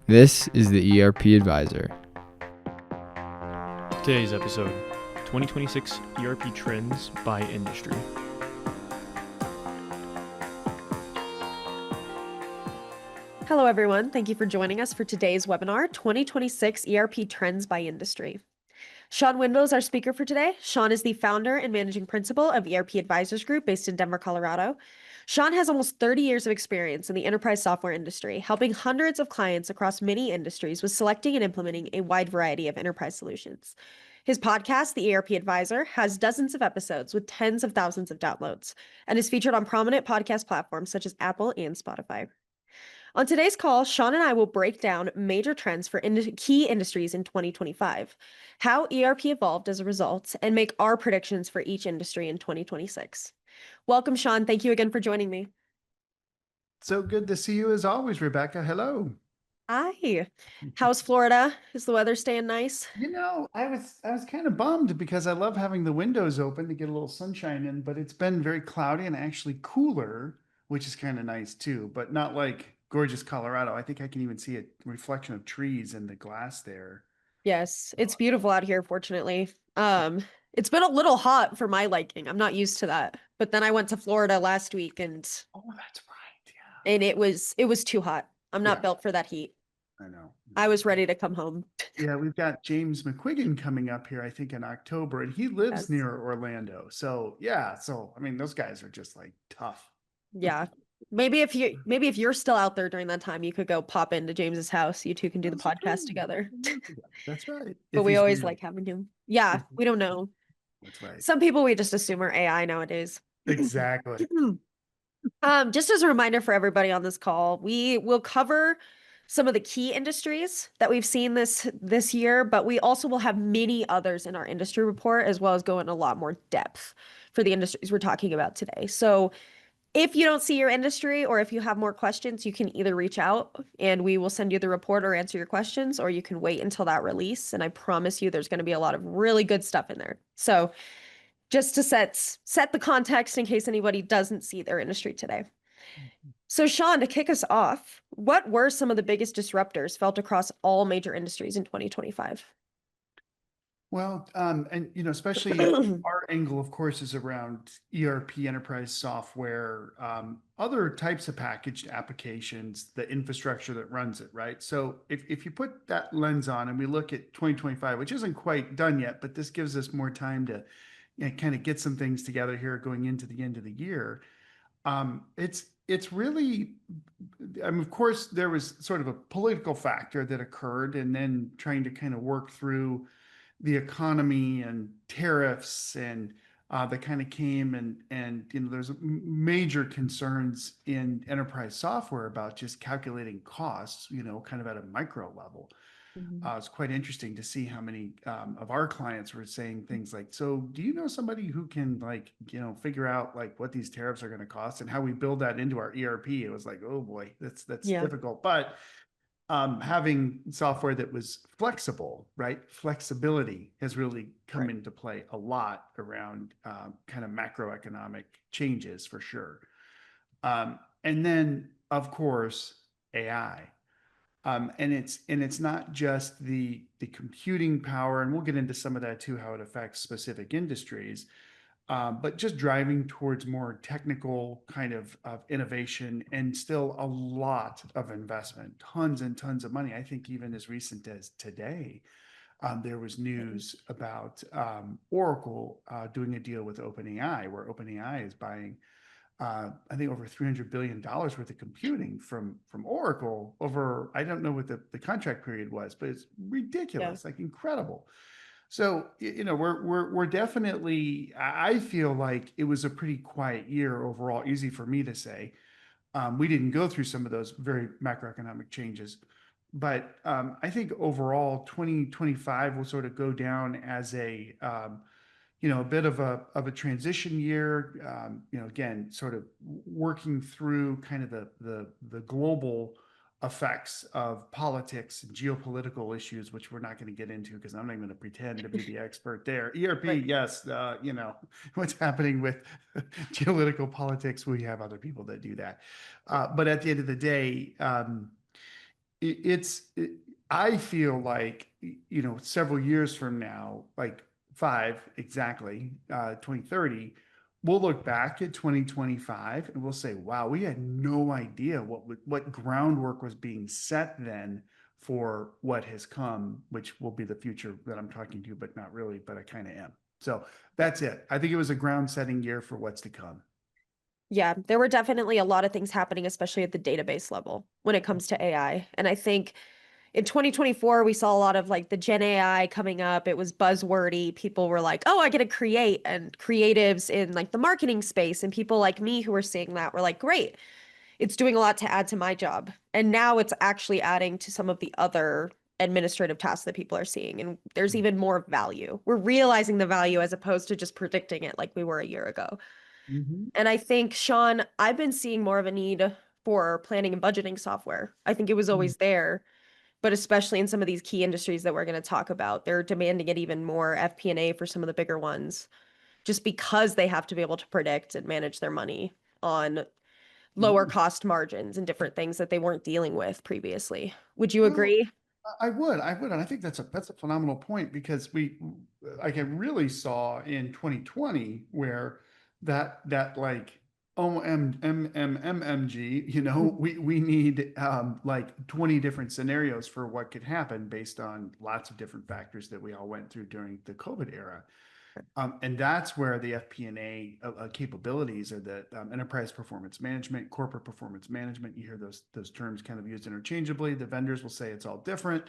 This is the ERP Advisor. Today's episode, 2026 ERP Trends by Industry. Hello, everyone. Thank you for joining us for today's webinar, 2026 ERP Trends by Industry. Shawn Windle is our speaker for today. Shawn is the founder and managing principal of ERP Advisors Group based in Denver, Colorado. Shawn has almost 30 years of experience in the enterprise software industry, helping hundreds of clients across many industries with selecting and implementing a wide variety of enterprise solutions. His podcast, The ERP Advisor, has dozens of episodes with tens of thousands of downloads and is featured on prominent podcast platforms such as Apple and Spotify. On today's call, Shawn and I will break down major trends for key industries in 2025, how ERP evolved as a result, and make our predictions for each industry in 2026. Welcome, Shawn. Thank you again for joining me. So good to see you as always, Rebekah. Hello. Hi. How's Florida? Is the weather staying nice? I was kind of bummed because I love having the windows open to get a little sunshine in, but it's been very cloudy and actually cooler, which is kind of nice too, but not like gorgeous Colorado. I think I can even see a reflection of trees in the glass there. Yes, it's beautiful out here, fortunately. It's been a little hot for my liking. I'm not used to that. But then I went to Florida last week Oh, that's right. Yeah. and it was too hot. I'm not Yeah. built for that heat. I know. I was ready to come home. Yeah, we've got James McQuiggan coming up here, I think in October, and he lives Yes. near Orlando. So yeah, I mean, those guys are just like tough. Yeah. Maybe if you're still out there during that time, you could go pop into James's house. You two can do the That's podcast right. together. That's right. But If we he's always real. like having him. Yeah, we don't know. That's right. Some people we just assume are AI nowadays. Exactly. Just as a reminder for everybody on this call, we will cover some of the key industries that we've seen this year, but we also will have many others in our industry report, as well as go in a lot more depth for the industries we're talking about today. So if you don't see your industry or if you have more questions, you can either reach out and we will send you the report or answer your questions, or you can wait until that release. And I promise you there's going to be a lot of really good stuff in there. So just to set the context in case anybody doesn't see their industry today. So Shawn, to kick us off, what were some of the biggest disruptors felt across all major industries in 2025? Well, and especially our angle, of course, is around ERP enterprise software, other types of packaged applications, the infrastructure that runs it, right? So if you put that lens on and we look at 2025, which isn't quite done yet, but this gives us more time to kind of get some things together here going into the end of the year. It's really, I mean, of course, there was sort of a political factor that occurred, and then trying to kind of work through the economy and tariffs and that kind of came and there's major concerns in enterprise software about just calculating costs, kind of at a micro level. It's quite interesting to see how many of our clients were saying things like, so do you know somebody who can figure out like what these tariffs are going to cost and how we build that into our ERP? It was like, oh boy, that's Yeah. difficult. But having software that was flexible, right? Flexibility has really come Right. into play a lot around kind of macroeconomic changes for sure. And then, of course, AI. And it's not just the computing power, and we'll get into some of that too, how it affects specific industries, but just driving towards more technical kind of innovation and still a lot of investment, tons and tons of money. I think even as recent as today, there was news about Oracle doing a deal with OpenAI, where OpenAI is buying, I think, over $300 billion worth of computing from Oracle over, I don't know what the contract period was, but it's ridiculous, like incredible. So, we're definitely, I feel like it was a pretty quiet year overall, easy for me to say. We didn't go through some of those very macroeconomic changes, but I think overall 2025 will sort of go down as a bit of a transition year. Again, sort of working through kind of the global effects of politics and geopolitical issues, which we're not going to get into because I'm not going to pretend to be the expert there. ERP, Right. yes, what's happening with geopolitical politics, we have other people that do that. But at the end of the day, I feel like, several years from now, like five exactly, 2030, we'll look back at 2025 and we'll say, wow, we had no idea what groundwork was being set then for what has come, which will be the future that I'm talking to, but not really, but I kind of am. So that's it. I think it was a ground setting year for what's to come. Yeah, there were definitely a lot of things happening, especially at the database level when it comes to AI. And I think in 2024, we saw a lot of like the Gen AI coming up. It was buzzwordy. People were like, oh, I get to create, and creatives in like the marketing space and people like me who were seeing that were like, great, it's doing a lot to add to my job. And now it's actually adding to some of the other administrative tasks that people are seeing. And there's even more value. We're realizing the value as opposed to just predicting it like we were a year ago. Mhm. And I think, Shawn, I've been seeing more of a need for planning and budgeting software. I think it was always there, but especially in some of these key industries that we're going to talk about, they're demanding it even more. FP&A for some of the bigger ones, just because they have to be able to predict and manage their money on lower Yeah. cost margins and different things that they weren't dealing with previously. Would you Well, agree? I would, and I think that's a phenomenal point because like I really saw in 2020 where that like OMMMMG, we need like 20 different scenarios for what could happen based on lots of different factors that we all went through during the COVID era. And that's where the FP&A capabilities, or the enterprise performance management, corporate performance management, you hear those terms kind of used interchangeably. The vendors will say it's all different,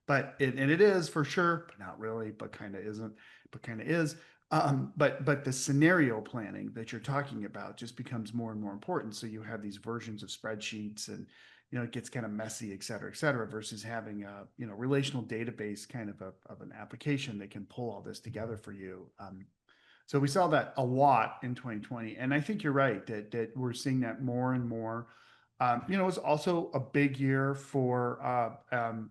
but it is for sure, but not really, but kind of isn't, but kind of is. But the scenario planning that you're talking about just becomes more and more important. So you have these versions of spreadsheets, and it gets kind of messy, et cetera, versus having a relational database kind of an application that can pull all this together for you. So we saw that a lot in 2020, and I think you're right that we're seeing that more and more. It was also a big year for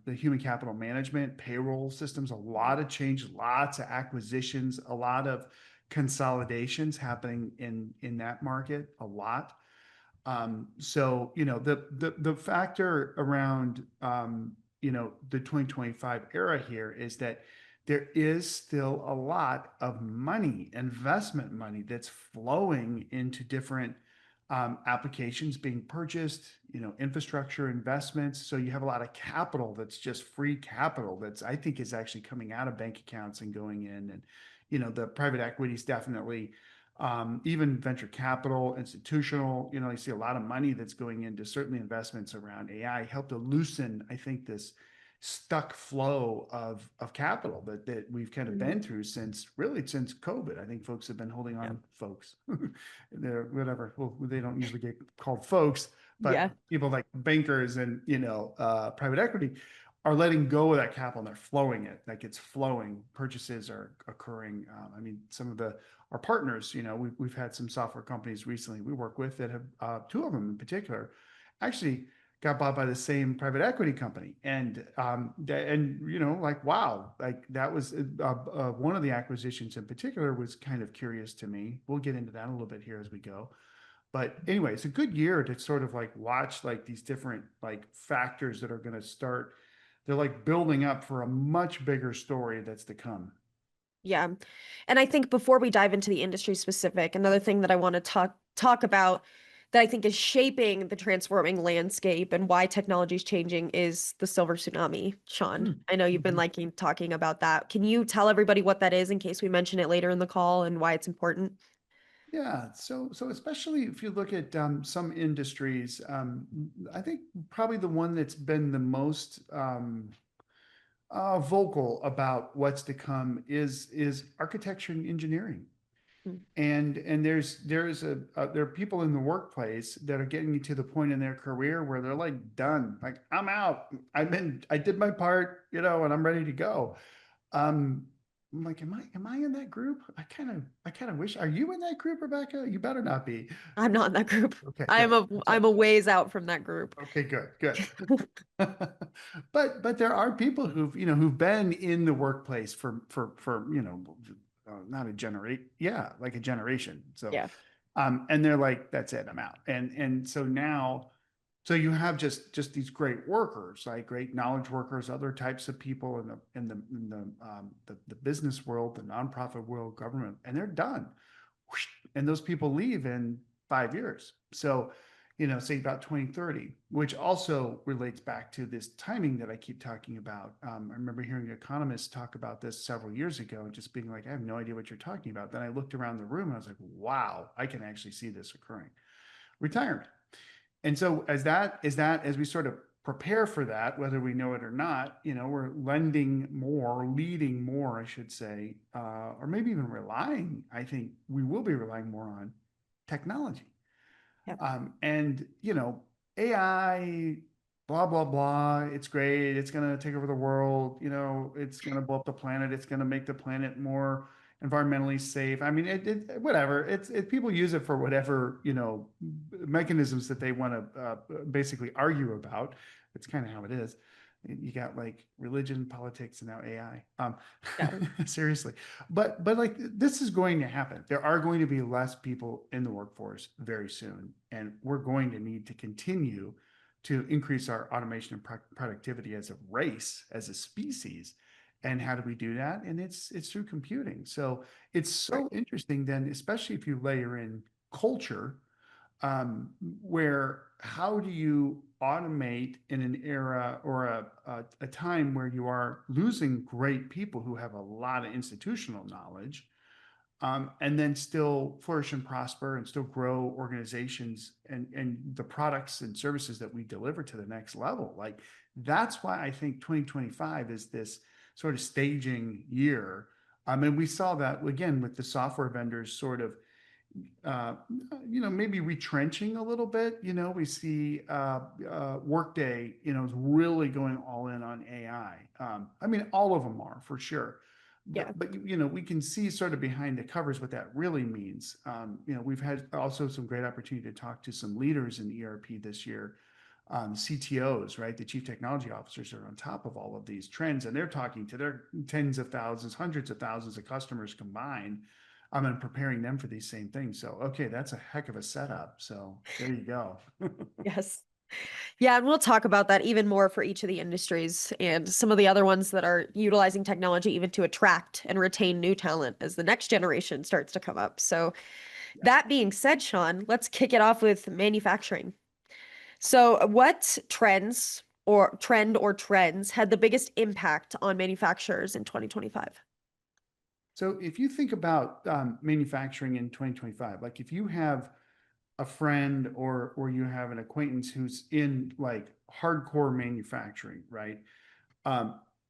the human capital management, payroll systems, a lot of change, lots of acquisitions, a lot of consolidations happening in that market, a lot. So the factor around the 2025 era here is that there is still a lot of money, investment money, that's flowing into different applications being purchased, infrastructure investments. So you have a lot of capital that's just free capital that's, I think, is actually coming out of bank accounts and going in. And the private equity is definitely, even venture capital, institutional, you see a lot of money that's going into certainly investments around AI, help to loosen, I think, this stuck flow of capital that we've kind of been through since COVID. I think folks have been holding Yeah. on, folks, they're whatever. Well, they don't usually get called folks, Yeah. but people like bankers and private equity are letting go of that capital, and they're flowing it, like it's flowing. Purchases are occurring. I mean, some of our partners, we've had some software companies recently we work with that have, two of them in particular, actually got bought by the same private equity company. And like, wow, like that was one of the acquisitions in particular was kind of curious to me. We'll get into that a little bit here as we go. But anyway, it's a good year to sort of like watch like these different like factors that are going to start. They're like building up for a much bigger story that's to come. Yeah. And I think before we dive into the industry specific, another thing that I want to talk about that I think is shaping the transforming landscape and why technology is changing is the silver tsunami. Shawn, I know you've been Mhm. liking talking about that. Can you tell everybody what that is in case we mention it later in the call and why it's important? Yeah, so especially if you look at some industries, I think probably the one that's been the most vocal about what's to come is architecture and engineering. Mm. And there are people in the workplace that are getting to the point in their career where they're like done, like I'm out. I did my part, and I'm ready to go. Um, I'm like, am I in that group? I kind of wish. Are you in that group, Rebekah? You better not be. I'm not in that group. Okay, I'm good. a That's I'm right. a ways out from that group. Okay, good. But there are people who've been in the workplace for not a generate, yeah, like a generation. So Yeah. and they're like, that's it, I'm out. And so now So you have just these great workers, like great knowledge workers, other types of people in the business world, the nonprofit world, government, and they're done. Whoosh, and those people leave in 5 years. So, say about 2030, which also relates back to this timing that I keep talking about. I remember hearing economists talk about this several years ago and just being like, I have no idea what you're talking about. Then I looked around the room and I was like, wow, I can actually see this occurring. Retirement. And so as we sort of prepare for that, whether we know it or not, we're lending more, leading more, I should say, or maybe even relying. I think we will be relying more on technology. Yep. And AI, blah blah blah. It's great. It's going to take over the world. It's going to blow up the planet. It's going to make the planet more environmentally safe. I mean, whatever. People use it for whatever mechanisms that they want to basically argue about. It's kind of how it is. You got like religion, politics, and now AI. Seriously, but like this is going to happen. There are going to be less people in the workforce very soon, and we're going to need to continue to increase our automation and productivity as a race, as a species. And how do we do that? And it's through computing. So it's so interesting then, especially if you layer in culture, where how do you automate in an era or a time where you are losing great people who have a lot of institutional knowledge, and then still flourish and prosper and still grow organizations and the products and services that we deliver to the next level. Like that's why I think 2025 is this sort of staging year. I mean, we saw that again with the software vendors sort of maybe retrenching a little bit. We see Workday, is really going all in on AI. I mean, all of them are for sure. But we can see sort of behind the covers what that really means. We've had also some great opportunity to talk to some leaders in ERP this year, CTOs, right? The chief technology officers are on top of all of these trends, and they're talking to their tens of thousands, hundreds of thousands of customers combined. And preparing them for these same things. So, okay, that's a heck of a setup. So there you go. Yes. Yeah, and we'll talk about that even more for each of the industries and some of the other ones that are utilizing technology even to attract and retain new talent as the next generation starts to come up. So, that being said, Shawn, let's kick it off with manufacturing. So, what trends had the biggest impact on manufacturers in 2025? So, if you think about manufacturing in 2025, like if you have a friend or you have an acquaintance who's in like hardcore manufacturing, right?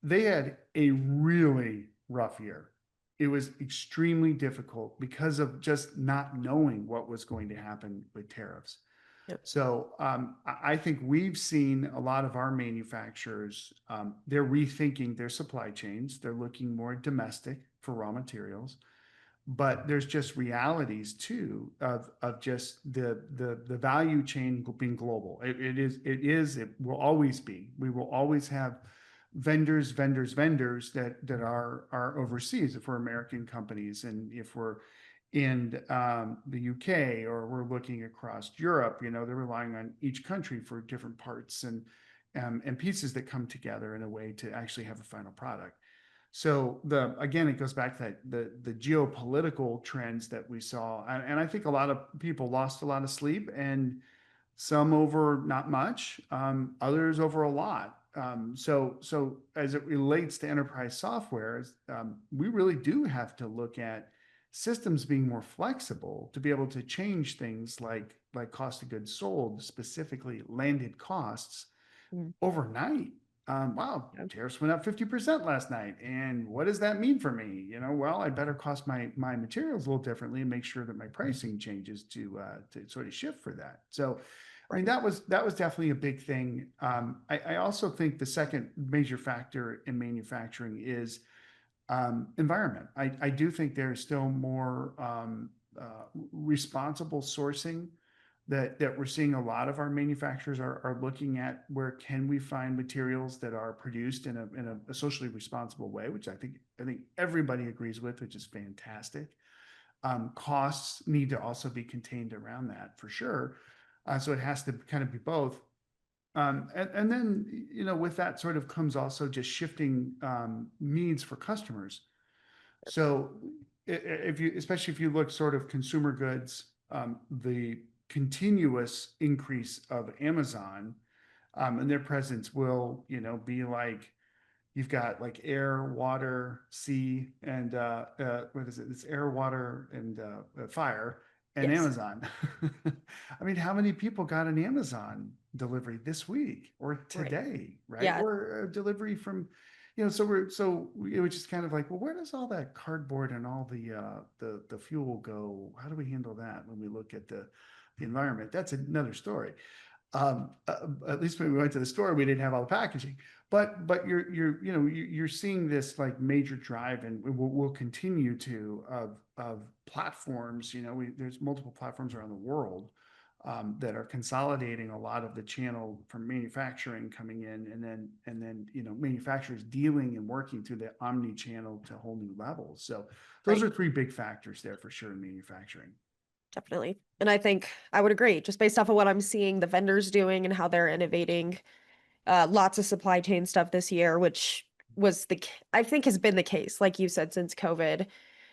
They had a really rough year. It was extremely difficult because of just not knowing what was going to happen with tariffs. Yep. So I think we've seen a lot of our manufacturers, they're rethinking their supply chains. They're looking more domestic for raw materials. But there's just realities too of just the value chain being global. It will always be. We will always have vendors that are overseas if we're American companies, and if we're in the UK or we're looking across Europe, they're relying on each country for different parts and pieces that come together in a way to actually have a final product. So again, it goes back to the geopolitical trends that we saw, and I think a lot of people lost a lot of sleep, and some over not much, others over a lot. So as it relates to enterprise software, we really do have to look at systems being more flexible to be able to change things like cost of goods sold, specifically landed costs, overnight. Wow, tariffs went up 50% last night. And what does that mean for me? Well, I better cost my materials a little differently and make sure that my pricing changes to sort of shift for that. So, I mean, that was definitely a big thing. I also think the second major factor in manufacturing is environment. I do think there's still more responsible sourcing that we're seeing. A lot of our manufacturers are looking at where can we find materials that are produced in a socially responsible way, which I think everybody agrees with, which is fantastic. Costs need to also be contained around that for sure. So it has to kind of be both. And then, with that sort of comes also just shifting needs for customers. So if you, especially if you look sort of consumer goods, the continuous increase of Amazon and their presence will, be like you've got like air, water, sea, and what is it? It's air, water, and fire, and Yes. Amazon. I mean, how many people got an Amazon delivery this week or Right. today, right? Yeah. Or a delivery from, it was just kind of like, well, where does all that cardboard and all the fuel go? How do we handle that when we look at the environment? That's another story. At least when we went to the store, we didn't have all the packaging. But you're seeing this like major drive, and we'll continue to of platforms. There's multiple platforms around the world that are consolidating a lot of the channel from manufacturing coming in, and then manufacturers dealing and working through the omni channel to whole new levels. So those Right. are three big factors there for sure in manufacturing. Definitely. And I think I would agree, just based off of what I'm seeing the vendors doing and how they're innovating, lots of supply chain stuff this year, which was I think has been the case, like you said, since COVID,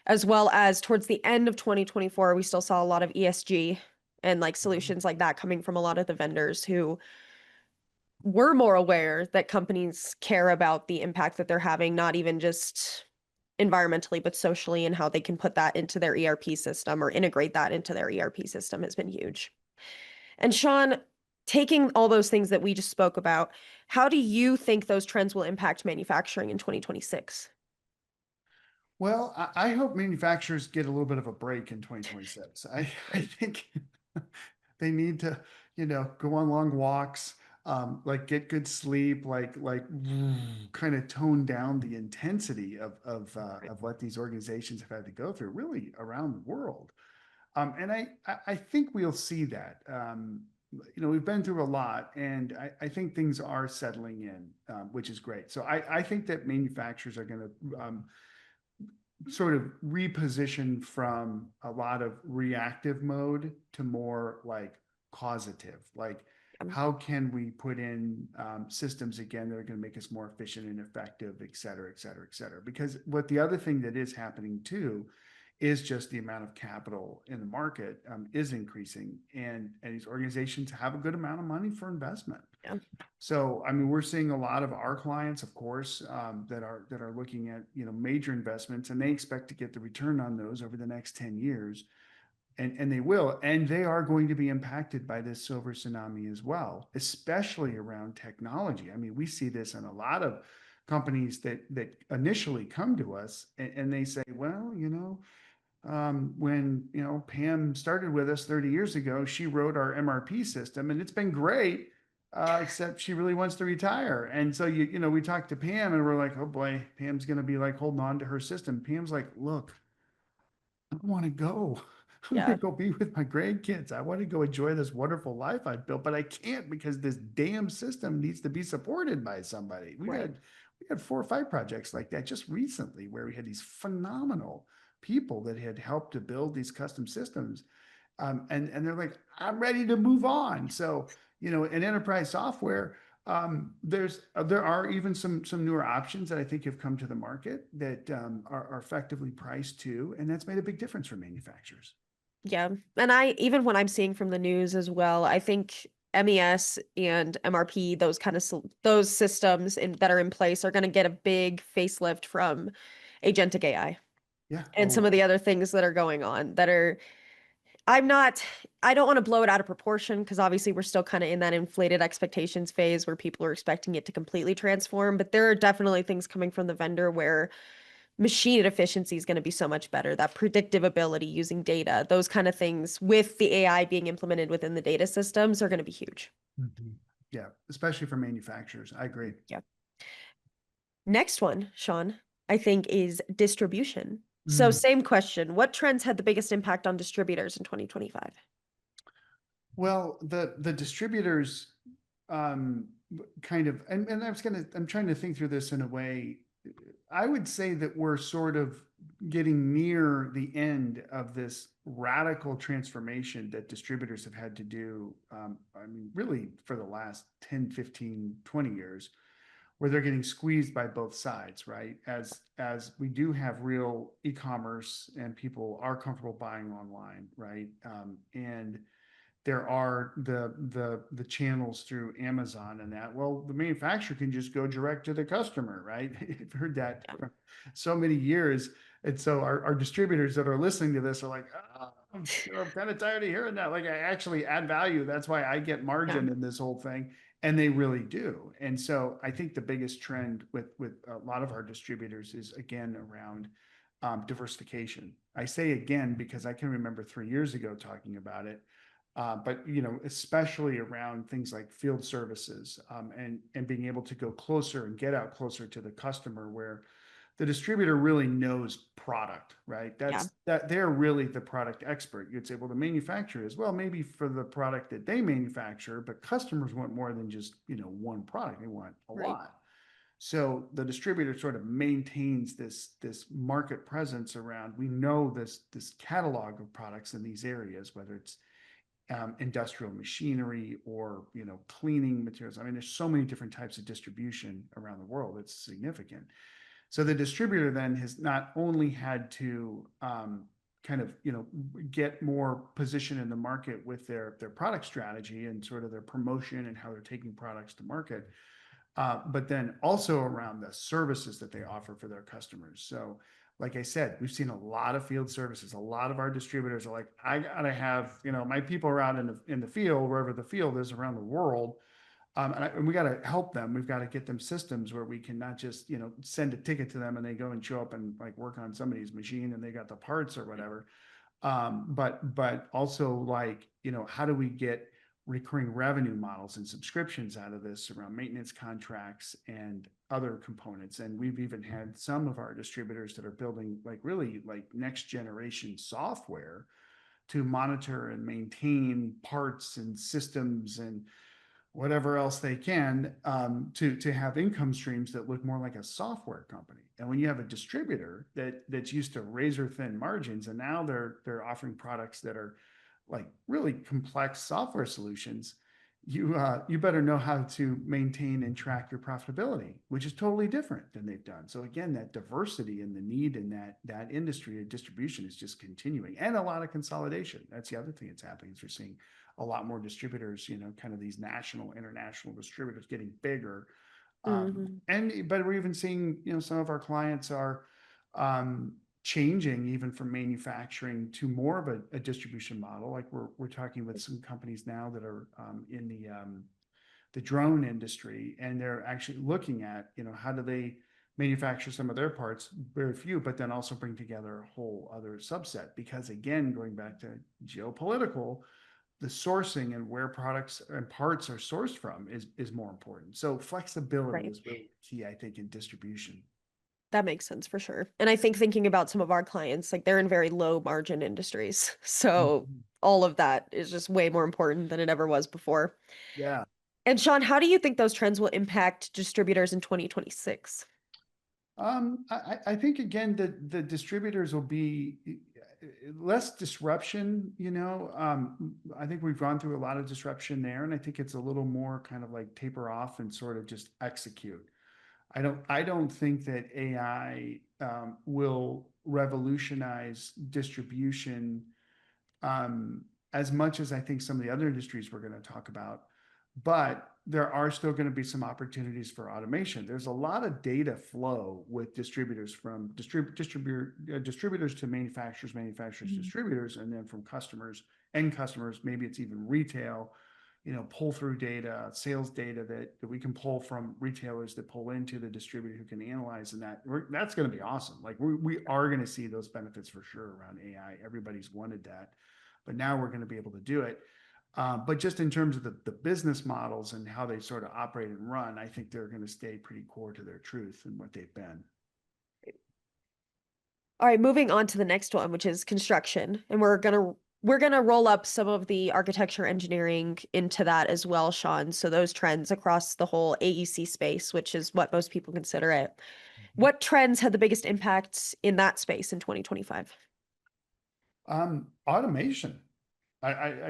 as well as towards the end of 2024, we still saw a lot of ESG and like solutions like that coming from a lot of the vendors who were more aware that companies care about the impact that they're having, not even just environmentally, but socially, and how they can put that into their ERP system or integrate that into their ERP system has been huge. And Shawn, taking all those things that we just spoke about, how do you think those trends will impact manufacturing in 2026? Well, I hope manufacturers get a little bit of a break in 2026. I think they need to, go on long walks, like get good sleep, like kind of tone down the intensity of what these organizations have had to go through, really around the world. And I think we'll see that. We've been through a lot, and I think things are settling in, which is great. So I think that manufacturers are going to sort of reposition from a lot of reactive mode to more like causative. Like, how can we put in systems again that are going to make us more efficient and effective, et cetera, et cetera, et cetera? Because what the other thing that is happening too is just the amount of capital in the market is increasing, and these organizations have a good amount of money for investment. Yeah. So, I mean, we're seeing a lot of our clients, of course, that are looking at major investments, and they expect to get the return on those over the next 10 years, and they will, and they are going to be impacted by this silver tsunami as well, especially around technology. I mean, we see this in a lot of companies that initially come to us, and they say, well, when Pam started with us 30 years ago, she wrote our MRP system, and it's been great, except she really wants to retire. And so we talked to Pam, and we're like, oh boy, Pam's going to be like holding on to her system. Pam's like, look, I want to go. I want to Yeah. go be with my grandkids. I want to go enjoy this wonderful life I've built, but I can't because this damn system needs to be supported by somebody. Right. We had 4 or 5 projects like that just recently where we had these phenomenal people that had helped to build these custom systems. And they're like, I'm ready to move on. So, in enterprise software, there are even some newer options that I think have come to the market that are effectively priced too, and that's made a big difference for manufacturers. Yeah. And even when I'm seeing from the news as well, I think MES and MRP, those kind of those systems that are in place are going to get a big facelift from agentic AI Yeah. and some of the other things that are going on that are I'm not, I don't want to blow it out of proportion because obviously we're still kind of in that inflated expectations phase where people are expecting it to completely transform. But there are definitely things coming from the vendor where machine efficiency is going to be so much better. That predictive ability using data, those kind of things with the AI being implemented within the data systems are going to be huge. Mhm. Yeah, especially for manufacturers. I agree. Yeah. Next one, Shawn, I think is distribution. So Mm. same question. What trends had the biggest impact on distributors in 2025? Well, the distributors kind of, and I'm trying to think through this in a way. I would say that we're sort of getting near the end of this radical transformation that distributors have had to do, I mean, really for the last 10, 15, 20 years, where they're getting squeezed by both sides, right? As we do have real e-commerce and people are comfortable buying online, right? And there are the channels through Amazon and that. Well, the manufacturer can just go direct to the customer, right? I've heard that for so many years. And so our distributors that are listening to this are like, oh, I'm kind of tired of hearing that. Like, I actually add value. That's why I get margin in this whole thing. And they really do. And so I think the biggest trend with a lot of our distributors is, again, around diversification. I say again because I can remember 3 years ago talking about it. But especially around things like field services, and being able to go closer and get out closer to the customer, where the distributor really knows product, right? That they're really the product expert. You'd say, well, the manufacturer is, well, maybe for the product that they manufacture, but customers want more than just one product. They want a lot. So the distributor sort of maintains this market presence around. We know this catalog of products in these areas, whether it's industrial machinery or cleaning materials. I mean, there's so many different types of distribution around the world. It's significant. So the distributor then has not only had to kind of get more position in the market with their product strategy and sort of their promotion and how they're taking products to market, but then also around the services that they offer for their customers. So like I said, we've seen a lot of field services. A lot of our distributors are like, I gotta have my people are out in the field, wherever the field is around the world. And we got to help them. We've got to get them systems where we can not just, send a ticket to them and they go and show up and like work on somebody's machine and they got the parts or whatever. But also like, how do we get recurring revenue models and subscriptions out of this around maintenance contracts and other components? And we've even had some of our distributors that are building like really like next generation software to monitor and maintain parts and systems and whatever else they can, to have income streams that look more like a software company. And when you have a distributor that's used to razor thin margins, and now they're offering products that are like really complex software solutions, you better know how to maintain and track your profitability, which is totally different than they've done. So again, that diversity and the need in that industry of distribution is just continuing, and a lot of consolidation. That's the other thing that's happening, is we're seeing a lot more distributors, kind of these national, international distributors getting bigger. But we're even seeing, some of our clients are changing even from manufacturing to more of a distribution model. Like we're talking with some companies now that are in the drone industry, and they're actually looking at, how do they manufacture some of their parts, very few, but then also bring together a whole other subset. Because again, going back to geopolitical, the sourcing and where products and parts are sourced from is more important. So flexibility is really key, I think, in distribution. That makes sense for sure. And I think thinking about some of our clients, like they're in very low margin industries. So all of that is just way more important than it ever was before. Yeah. And Shawn, how do you think those trends will impact distributors in 2026? I think again the distributors will be less disruption. I think we've gone through a lot of disruption there, and I think it's a little more kind of like taper off and sort of just execute. I don't think that AI will revolutionize distribution as much as I think some of the other industries we're going to talk about. But there are still going to be some opportunities for automation. There's a lot of data flow with distributors, from distributors to manufacturers, distributors, and then from customers, end customers. Maybe it's even retail, pull through data, sales data that we can pull from retailers that pull into the distributor who can analyze, and that's going to be awesome. Like we are going to see those benefits for sure around AI. Everybody's wanted that, but now we're going to be able to do it. But just in terms of the business models and how they sort of operate and run, I think they're going to stay pretty core to their truth and what they've been. All right, moving on to the next one, which is construction. And we're gonna roll up some of the architecture engineering into that as well, Shawn. So those trends across the whole AEC space, which is what most people consider it. What trends had the biggest impacts in that space in 2025? Automation.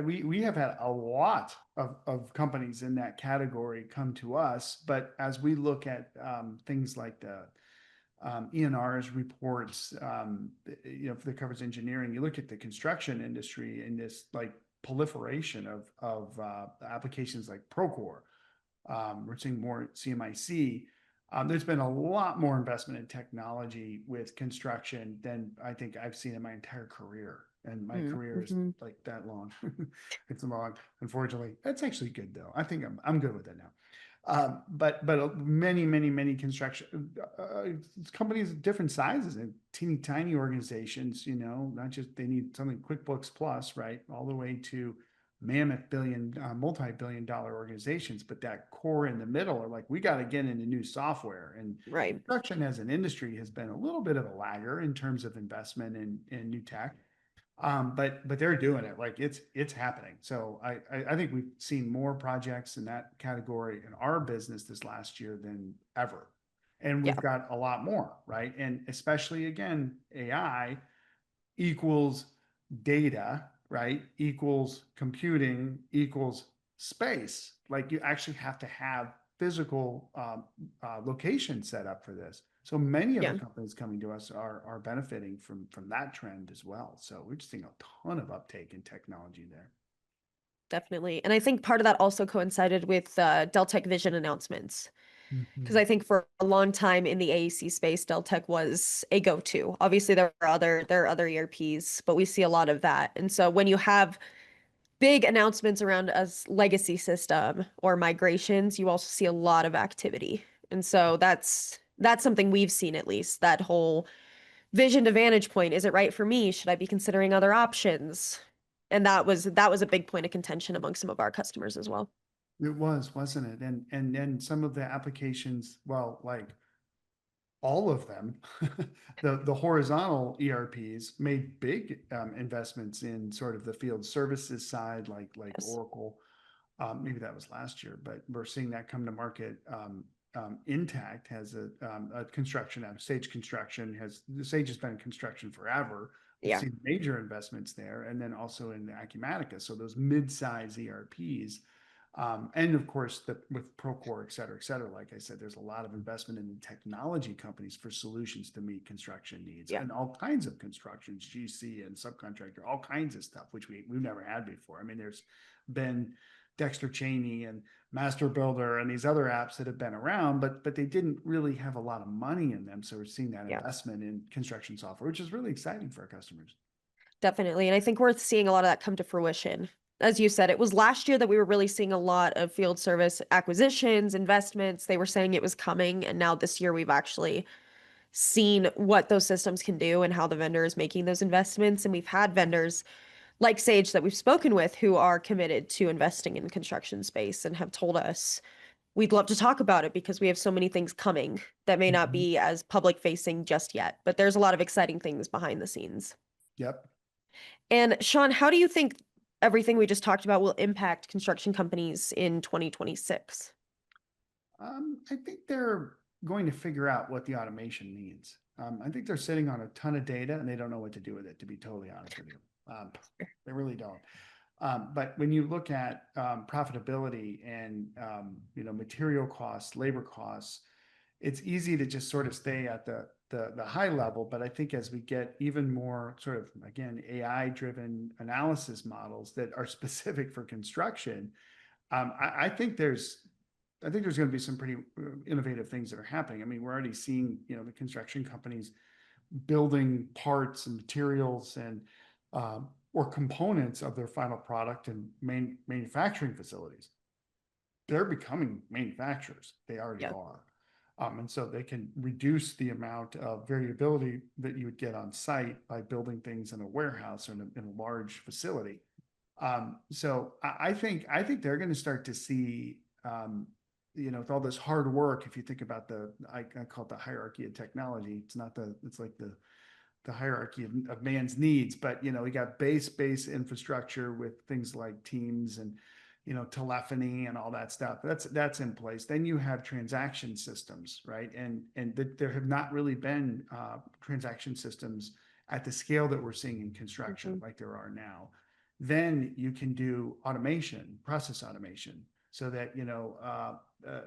We have had a lot of companies in that category come to us, but as we look at things like the ENR's reports, that covers engineering, you look at the construction industry and this like proliferation of applications like Procore. We're seeing more CMIC. There's been a lot more investment in technology with construction than I think I've seen in my entire career. And my career is like that long. It's long, unfortunately. That's actually good though. I think I'm good with it now. But many construction companies of different sizes and teeny tiny organizations, not just they need something QuickBooks Plus, right, all the way to mammoth multi-billion-dollar organizations. But that core in the middle are like, we got to get into new software. And Right. construction as an industry has been a little bit of a lagger in terms of investment in new tech. But they're doing it, like it's happening. So I think we've seen more projects in that category in our business this last year than ever. And we've got a lot more, right? And especially again, AI equals data, right? Equals computing equals space. Like you actually have to have physical location set up for this. So many of the companies coming to us are benefiting from that trend as well. So we're just seeing a ton of uptake in technology there. Definitely. And I think part of that also coincided with Deltek Vision announcements. Because I think for a long time in the AEC space, Deltek was a go-to. Obviously, there are other ERPs, but we see a lot of that. And so when you have big announcements around a legacy system or migrations, you also see a lot of activity. And so that's something we've seen, at least, that whole vision to vantage point. Is it right for me? Should I be considering other options? And that was a big point of contention among some of our customers as well. It was, wasn't it? And then some of the applications, well, like all of them, the horizontal ERPs made big investments in sort of the field services side, like Oracle. Maybe that was last year, but we're seeing that come to market. Intact has a construction app. Sage Construction Sage has been in construction forever. We've seen major investments there, and then also in the Acumatica. So those mid-size ERPs. And of course, with Procore, et cetera, like I said, there's a lot of investment in the technology companies for solutions to meet construction needs and all kinds of constructions, GC and subcontractor, all kinds of stuff, which we've never had before. I mean, there's been Dexter Cheney and Master Builder and these other apps that have been around, but they didn't really have a lot of money in them. So we're seeing that investment in construction software, which is really exciting for our customers. Definitely. And I think we're seeing a lot of that come to fruition. As you said, it was last year that we were really seeing a lot of field service acquisitions, investments. They were saying it was coming. And now this year we've actually seen what those systems can do and how the vendor is making those investments. And we've had vendors like Sage that we've spoken with who are committed to investing in construction space and have told us we'd love to talk about it because we have so many things coming that may not be as public facing just yet. But there's a lot of exciting things behind the scenes. Yep. And Shawn, how do you think everything we just talked about will impact construction companies in 2026? I think they're going to figure out what the automation needs. I think they're sitting on a ton of data and they don't know what to do with it, to be totally honest with you. They really don't. But when you look at profitability and material costs, labor costs, it's easy to just sort of stay at the high level. But I think as we get even more sort of, again, AI-driven analysis models that are specific for construction, I think there's going to be some pretty innovative things that are happening. I mean, we're already seeing, the construction companies building parts and materials and or components of their final product in manufacturing facilities. They're becoming manufacturers. They already are. And so they can reduce the amount of variability that you would get on site by building things in a warehouse or in a large facility. So I think they're going to start to see, with all this hard work. If you think about I call it the hierarchy of technology. It's like the hierarchy of man's needs. But we got base infrastructure with things like Teams and telephony and all that stuff. That's in place. Then you have transaction systems, right? And there have not really been transaction systems at the scale that we're seeing in construction like there are now. Then you can do automation, process automation, so that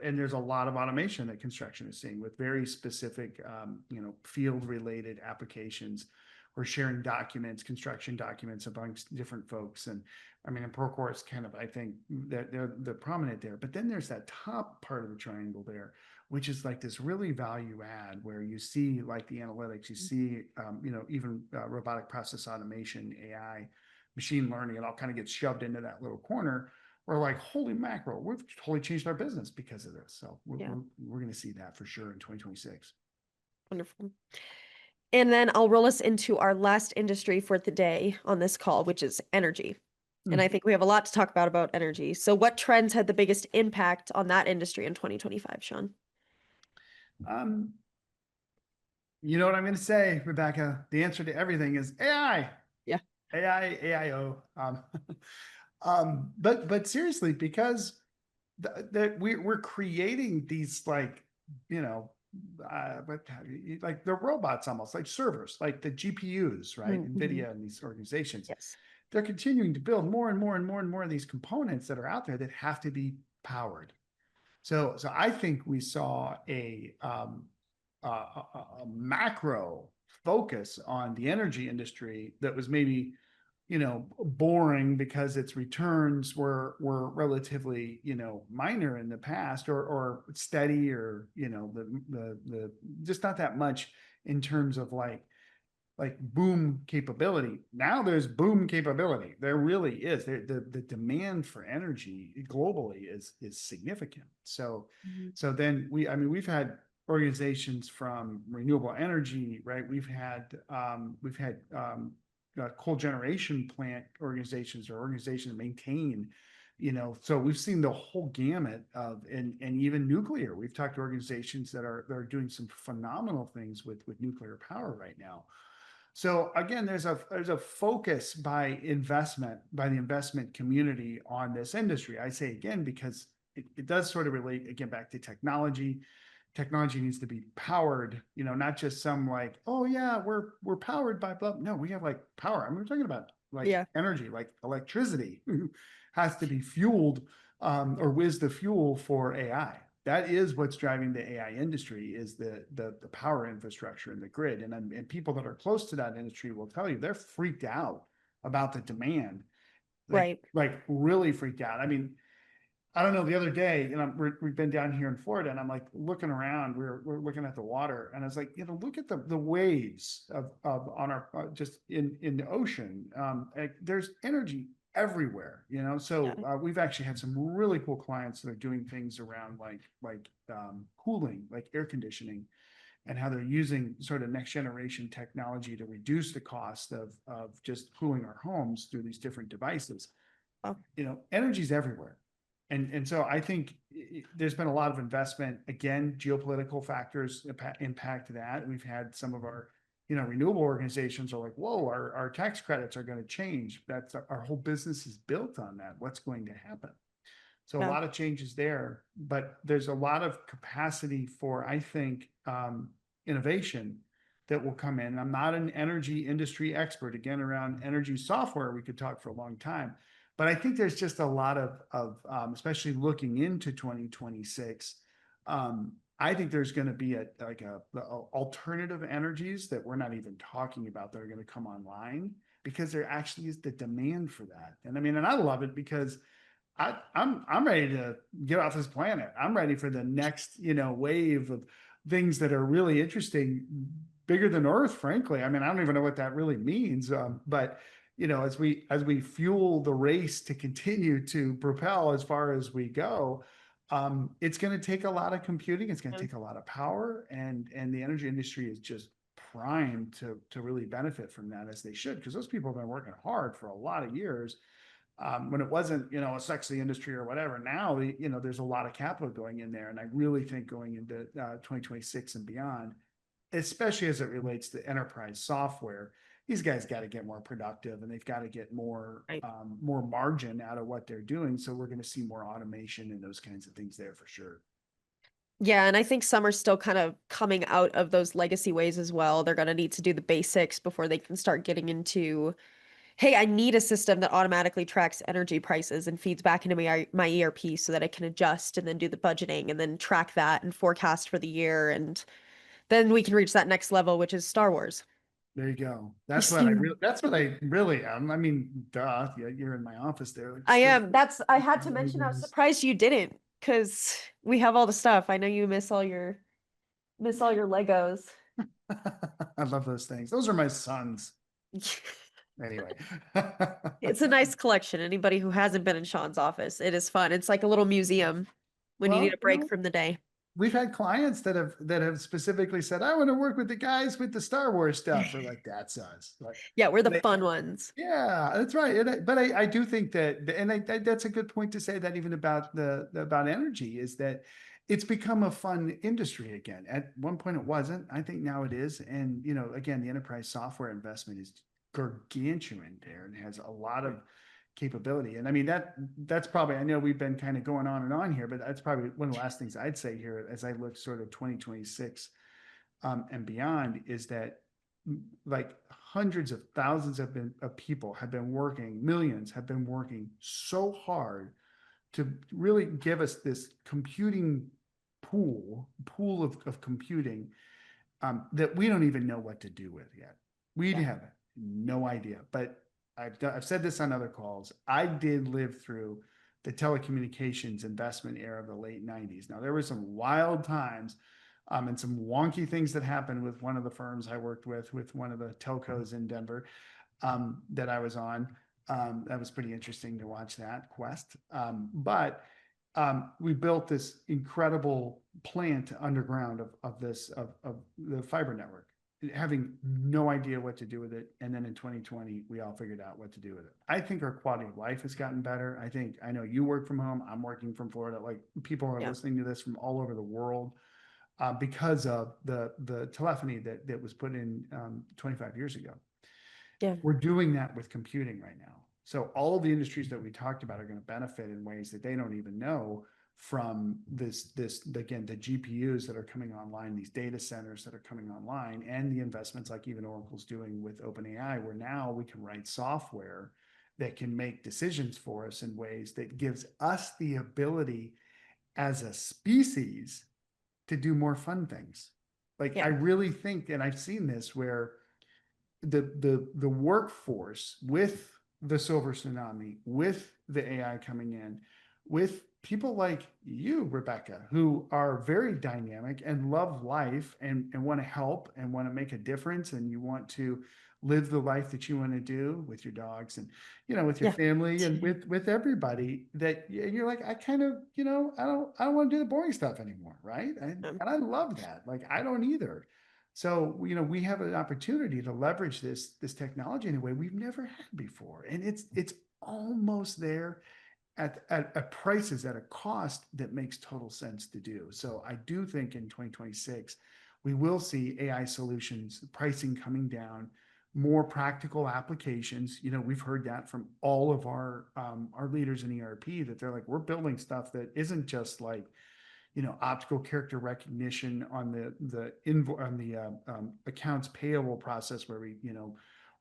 and there's a lot of automation that construction is seeing with very specific field related applications. We're sharing documents, construction documents amongst different folks. And I mean, and Procore is kind of, I think that they're prominent there. But then there's that top part of the triangle there, which is like this really value add where you see like the analytics, you see, even robotic process automation, AI, machine learning, it all kind of gets shoved into that little corner. We're like, holy mackerel, we've totally changed our business because of this. So we're going to see that for sure in 2026. Wonderful. And then I'll roll us into our last industry for the day on this call, which is energy. And I think we have a lot to talk about energy. So what trends had the biggest impact on that industry in 2025, Shawn? You know what I'm going to say, Rebekah? The answer to everything is AI. Yeah. AI, AIO. But seriously, because we're creating these like the robots, almost like servers, like the GPUs, right? NVIDIA and these organizations. Yes. They're continuing to build more and more and more and more of these components that are out there that have to be powered. So I think we saw a macro focus on the energy industry that was maybe boring because its returns were relatively, minor in the past or steady or, the just not that much in terms of like boom capability. Now there's boom capability. There really is. The demand for energy globally is significant. So then we've had organizations from renewable energy, right? We've had coal generation plant organizations or organizations maintain, so we've seen the whole gamut of, and even nuclear. We've talked to organizations that are doing some phenomenal things with nuclear power right now. So again, there's a focus by the investment community on this industry. I say again, because it does sort of relate again back to technology. Technology needs to be powered, not just some like, oh yeah, we're powered by blah. No, we have like power. I mean, we're talking about like energy, like electricity has to be fueled or whiz the fuel for AI. That is what's driving the AI industry is the power infrastructure and the grid. And people that are close to that industry will tell you they're freaked out about the demand. Like really freaked out. I mean, I don't know, the other day, we've been down here in Florida and I'm like looking around, we're looking at the water and I was like, look at the waves of on our, just in the ocean. There's energy everywhere, so we've actually had some really cool clients that are doing things around like cooling, like air conditioning, and how they're using sort of next generation technology to reduce the cost of just cooling our homes through these different devices. Energy's everywhere. And so I think there's been a lot of investment. Again, geopolitical factors impact that. We've had some of our, renewable organizations are like, whoa, our tax credits are going to change. That's our whole business is built on that. What's going to happen? So a lot of changes there, but there's a lot of capacity for, I think, innovation that will come in. I'm not an energy industry expert. Again, around energy software, we could talk for a long time. But I think there's just a lot of especially looking into 2026, I think there's going to be alternative energies that we're not even talking about that are going to come online because there actually is the demand for that. And I mean, and I love it because I'm ready to get off this planet. I'm ready for the next, wave of things that are really interesting, bigger than Earth, frankly. I mean, I don't even know what that really means, but as we fuel the race to continue to propel as far as we go, it's going to take a lot of computing. It's going to take a lot of power, and the energy industry is just primed to really benefit from that, as they should, because those people have been working hard for a lot of years. When it wasn't, a sexy industry or whatever. Now, there's a lot of capital going in there, and I really think going into 2026 and beyond, especially as it relates to enterprise software. these guys got to get more productive and they've got to get more, Right. more margin out of what they're doing. So we're going to see more automation and those kinds of things there for sure. Yeah, and I think some are still kind of coming out of those legacy ways as well. They're going to need to do the basics before they can start getting into, hey, I need a system that automatically tracks energy prices and feeds back into my ERP so that I can adjust and then do the budgeting and then track that and forecast for the year. And then we can reach that next level, which is Star Wars. There you go. That's what I really am. I mean, duh, yeah, you're in my office there. Like, I am. I had to mention, I was surprised you didn't, because we have all the stuff. I know you miss all your Legos. I love those things. Those are my sons. Anyway. It's a nice collection. Anybody who hasn't been in Shawn's office, it is fun. It's like a little museum when you Well, need a break from the day. We've had clients that have specifically said, I want to work with the guys with the Star Wars stuff. We're like, that's us. Like, Yeah, we're the fun ones. yeah, that's right. But I do think that, and that's a good point to say that even about about energy, is that it's become a fun industry again. At one point it wasn't. I think now it is. And, again, the enterprise software investment is gargantuan there and has a lot of capability. And I mean, that's probably, I know we've been kind of going on and on here, but that's probably one of the last things I'd say here as I look sort of 2026 and beyond, is that like hundreds of thousands of people have been working, millions have been working so hard to really give us this computing pool of computing that we don't even know what to do with yet. We have no idea. But I've said this on other calls. I did live through the telecommunications investment era of the late 90s. Now, there were some wild times and some wonky things that happened with one of the firms I worked with one of the telcos in Denver that I was on. That was pretty interesting to watch that quest. But we built this incredible plant underground of the fiber network, having no idea what to do with it. And then in 2020, we all figured out what to do with it. I think our quality of life has gotten better. I know you work from home. I'm working from Florida. Like, people are listening to this from all over the world because of the telephony that was put in 25 years ago. Yeah. We're doing that with computing right now. So all of the industries that we talked about are going to benefit in ways that they don't even know from this again, the GPUs that are coming online, these data centers that are coming online, and the investments like even Oracle's doing with OpenAI, where now we can write software that can make decisions for us in ways that gives us the ability as a species to do more fun things. Like, I really think, and I've seen this, where the workforce with the silver tsunami, with the AI coming in, with people like you, Rebekah, who are very dynamic and love life and want to help and want to make a difference, and you want to live the life that you want to do with your dogs and, with your family and with everybody, that you're like, I kind of, I don't want to do the boring stuff anymore. Right. And I love that. Like, I don't either. So, we have an opportunity to leverage this technology in a way we've never had before. And it's almost there at prices, at a cost that makes total sense to do. So I do think in 2026, we will see AI solutions, pricing coming down, more practical applications. We've heard that from all of our leaders in ERP, that they're like, we're building stuff that isn't just like, optical character recognition on the accounts payable process, where we,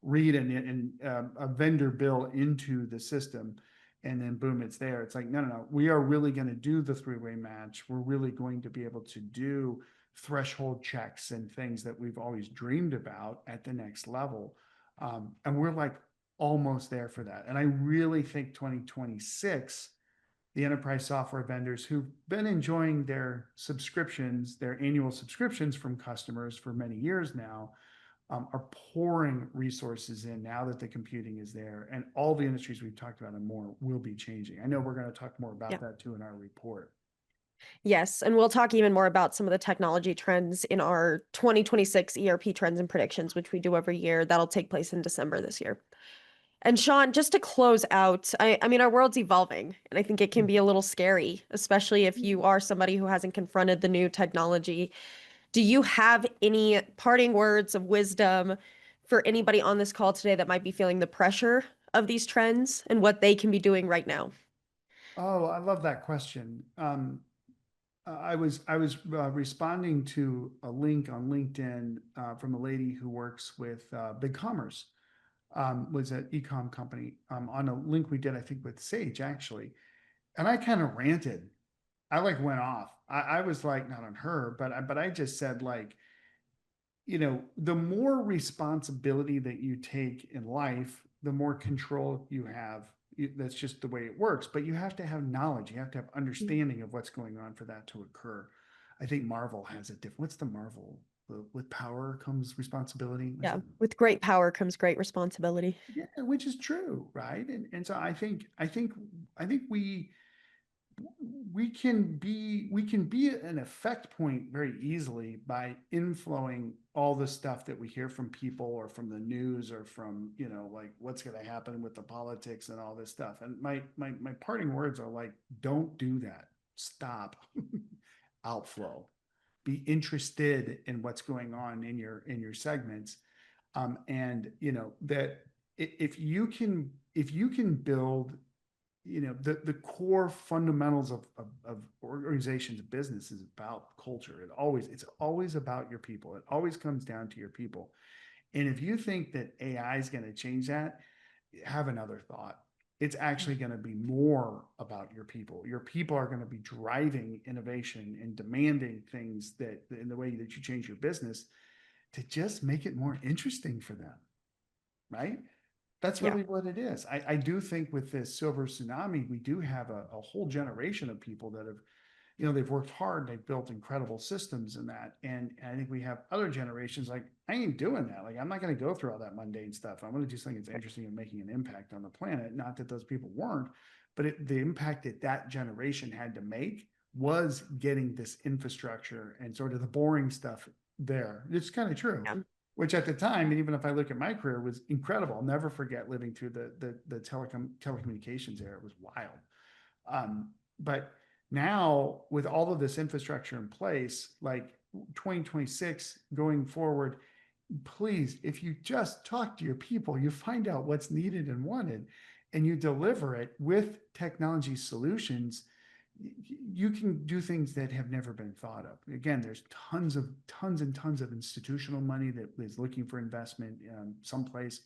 read a vendor bill into the system, and then boom, it's there. It's like, no. We are really going to do the three-way match. We're really going to be able to do threshold checks and things that we've always dreamed about at the next level. And we're like almost there for that. And I really think 2026, the enterprise software vendors who've been enjoying their subscriptions, their annual subscriptions from customers for many years now, are pouring resources in now that the computing is there, and all the industries we've talked about and more will be changing. I know we're going to talk more about that too in our report. Yes, and we'll talk even more about some of the technology trends in our 2026 ERP trends and predictions, which we do every year. That'll take place in December this year. And Shawn, just to close out, I mean, our world's evolving, and I think it can be a little scary, especially if you are somebody who hasn't confronted the new technology. Do you have any parting words of wisdom for anybody on this call today that might be feeling the pressure of these trends and what they can be doing right now? Oh, I love that question. I was responding to a link on LinkedIn from a lady who works with BigCommerce, was an e-com company, on a link we did, I think, with Sage actually, and I kind of ranted. I like went off. I was like, not on her, but I just said like, the more responsibility that you take in life, the more control you have. That's just the way it works. But you have to have knowledge. You have to have understanding of what's going on for that to occur. I think Marvel has a different. What's the Marvel? With power comes responsibility. Yeah, with great power comes great responsibility. Yeah, which is true, right? And so I think we can be an effect point very easily by inflowing all the stuff that we hear from people or from the news or from, like what's going to happen with the politics and all this stuff. And my parting words are like, don't do that. Stop. Outflow. Be interested in what's going on in your segments. And that if you can build the core fundamentals of organizations, business is about culture. It's always about your people. It always comes down to your people. And if you think that AI is going to change that, have another thought. It's actually going to be more about your people. Your people are going to be driving innovation and demanding things that in the way that you change your business to just make it more interesting for them. Right? That's Yeah. really what it is. I do think with this silver tsunami, we do have a whole generation of people that have, they've worked hard, they've built incredible systems in that. And I think we have other generations like, I ain't doing that. Like, I'm not going to go through all that mundane stuff. I'm going to do something that's interesting and making an impact on the planet. Not that those people weren't, but the impact that generation had to make was getting this infrastructure and sort of the boring stuff there. It's kind of true. Yeah. Which at the time, and even if I look at my career, was incredible. I'll never forget living through the telecommunications era. It was wild. But now with all of this infrastructure in place, like 2026 going forward, please, if you just talk to your people, you find out what's needed and wanted, and you deliver it with technology solutions, you can do things that have never been thought of. Again, there's tons and tons of institutional money that is looking for investment someplace.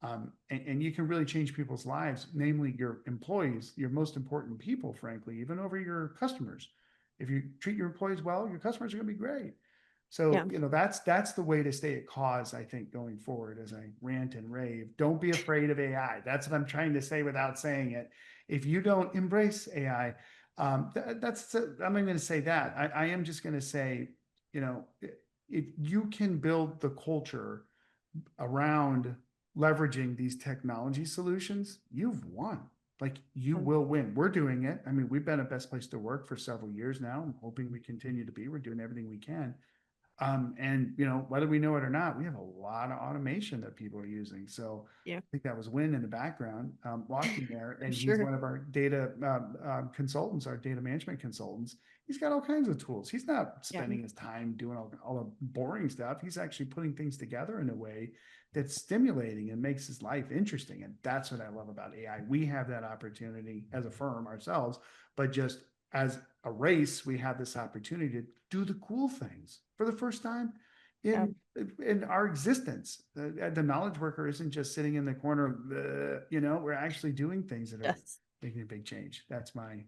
And you can really change people's lives, namely your employees, your most important people, frankly, even over your customers. If you treat your employees well, your customers are going to be great. So, Yeah. That's the way to stay at cause, I think, going forward as I rant and rave. Don't be afraid of AI. That's what I'm trying to say without saying it. If you don't embrace AI, I'm not going to say that. I am just going to say, if you can build the culture around leveraging these technology solutions, you've won. Like, you will win. We're doing it. I mean, we've been a best place to work for several years now. I'm hoping we continue to be. We're doing everything we can. And whether we know it or not, we have a lot of automation that people are using. So Yeah. I think that was Win in the background, walking there, and Sure. he's one of our data consultants, our data management consultants. He's got all kinds of tools. He's not spending his time doing all the boring stuff. He's actually putting things together in a way that's stimulating and makes his life interesting. And that's what I love about AI. We have that opportunity as a firm ourselves, but just as a race, we have this opportunity to do the cool things for the first time in our existence. The knowledge worker isn't just sitting in the corner. We're actually doing things that are making a big change. That's my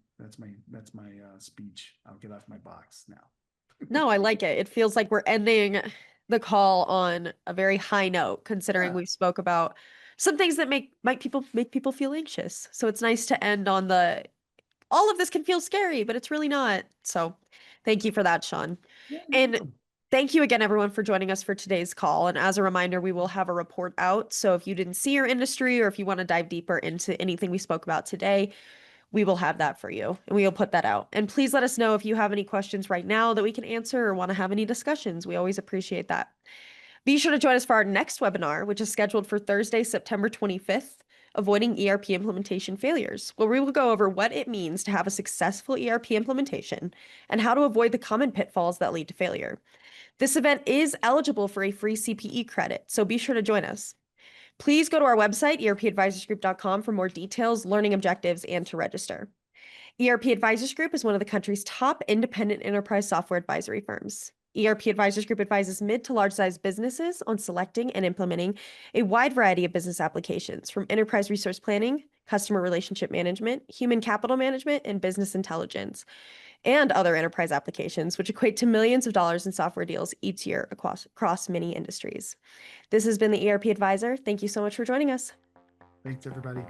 speech. I'll get off my box now. No, I like it. It feels like we're ending the call on a very high note, considering we spoke about some things that make people feel anxious. So it's nice to end on all of this can feel scary, but it's really not. So thank you for that, Shawn. Yeah, And thank you again, everyone, for joining us for today's call. And as a reminder, we will have a report out. So if you didn't see your industry, or if you want to dive deeper into anything we spoke about today, we will have that for you, and we will put that out. And please let us know if you have any questions right now that we can answer or want to have any discussions. We always appreciate that. Be sure to join us for our next webinar, which is scheduled for Thursday, September 25th, Avoiding ERP Implementation Failures, where we will go over what it means to have a successful ERP implementation and how to avoid the common pitfalls that lead to failure. This event is eligible for a free CPE credit, so be sure to join us. Please go to our website, erpadvisorsgroup.com, for more details, learning objectives, and to register. ERP Advisors Group is one of the country's top independent enterprise software advisory firms. ERP Advisors Group advises mid to large-sized businesses on selecting and implementing a wide variety of business applications, from enterprise resource planning, customer relationship management, human capital management, and business intelligence, and other enterprise applications, which equate to millions of dollars in software deals each year across many industries. This has been the ERP Advisor. Thank you so much for joining us. Thanks, everybody.